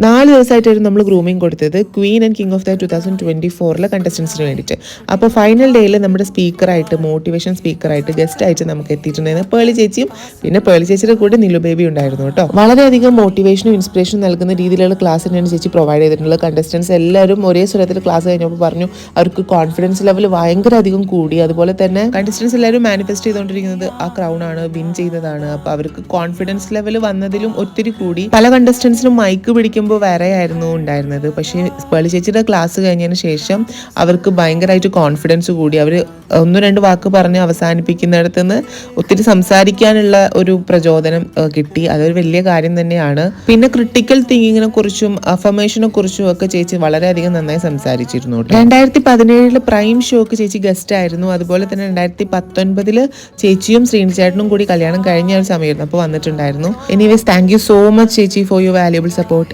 4 ദിവസമായിട്ടായിരുന്നു നമ്മൾ ഗ്രൂമിങ് കൊടുത്തത് Queen and king of the 2024 കണ്ടസ്റ്റൻസിന് വേണ്ടിയിട്ട്. അപ്പോൾ ഫൈനൽ ഡേയിൽ നമ്മുടെ സ്പീക്കറായിട്ട് മോട്ടിവേഷൻ സ്പീക്കറായിട്ട് ഗസ്റ്റ് ആയിട്ട് നമുക്ക് എത്തിയിട്ടുണ്ടായിരുന്നു പേളി ചേച്ചിയും പിന്നെ പേളി ചേച്ചിയുടെ കൂടെ നിലു ബേബി ഉണ്ടായിരുന്നു കേട്ടോ. വളരെയധികം മോട്ടിവേഷനും ഇൻസ്പിറേഷനും നൽകുന്ന രീതിയിലുള്ള ക്ലാസ് തന്നെയാണ് ചേച്ചി പ്രൊവൈഡ് ചെയ്തിട്ടുള്ളത്. കണ്ടസ്റ്റൻസ് എല്ലാവരും ഒരേ സ്വരത്തിൽ ക്ലാസ് കഴിഞ്ഞപ്പോൾ പറഞ്ഞു അവർക്ക് കോൺഫിഡൻസ് ലെവൽ ഭയങ്കര അധികം കൂടി. അതുപോലെ തന്നെ കണ്ടസ്റ്റൻസ് എല്ലാവരും മാനിഫെസ്റ്റ് ചെയ്തുകൊണ്ടിരിക്കുന്നത് ആ ക്രൗൺ ആണ്, വിൻ ചെയ്യുന്നതാണ്. അപ്പോൾ അവർക്ക് കോൺഫിഡൻസ് ലെവൽ വന്നതിലും ഒത്തിരി കൂടി. പല കണ്ടസ്റ്റൻസിനും മൈക്ക് പിടിക്കുമ്പോൾ വേറെ ആയിരുന്നു ഉണ്ടായിരുന്നത്. പക്ഷേ പേളി ചേച്ചിയുടെ ക്ലാസ് കഴിഞ്ഞതിന് ശേഷം അവർക്ക് ഭയങ്കരമായിട്ട് കോൺഫിഡൻസ് കൂടി. അവർ 1-2 വാക്ക് പറഞ്ഞ് അവസാനിപ്പിക്കുന്നിടത്ത് നിന്ന് ഒത്തിരി സംസാരിക്കാനുള്ള ഒരു പ്രചോദനം കിട്ടി. അതൊരു വലിയ കാര്യം തന്നെയാണ്. പിന്നെ ക്രിട്ടിക്കൽ തിങ്കിങ്ങിനെ കുറിച്ചും അഫർമേഷനെ കുറിച്ചും ഒക്കെ ചേച്ചി വളരെയധികം നന്നായി സംസാരിച്ചിരുന്നു. 2017 പ്രൈം ഷോക്ക് ചേച്ചി ഗസ്റ്റ് ആയിരുന്നു. അതുപോലെ തന്നെ 2019 ചേച്ചിയും ശ്രീനിചേട്ടനും കൂടി കല്യാണം കഴിഞ്ഞ ഒരു സമയമായിരുന്നു അപ്പോൾ വന്നിട്ടുണ്ടായിരുന്നു. Anyways thank you so much ചേച്ചി ഫോർ യുവർ വാല്യുബിൾ സപ്പോർട്ട്.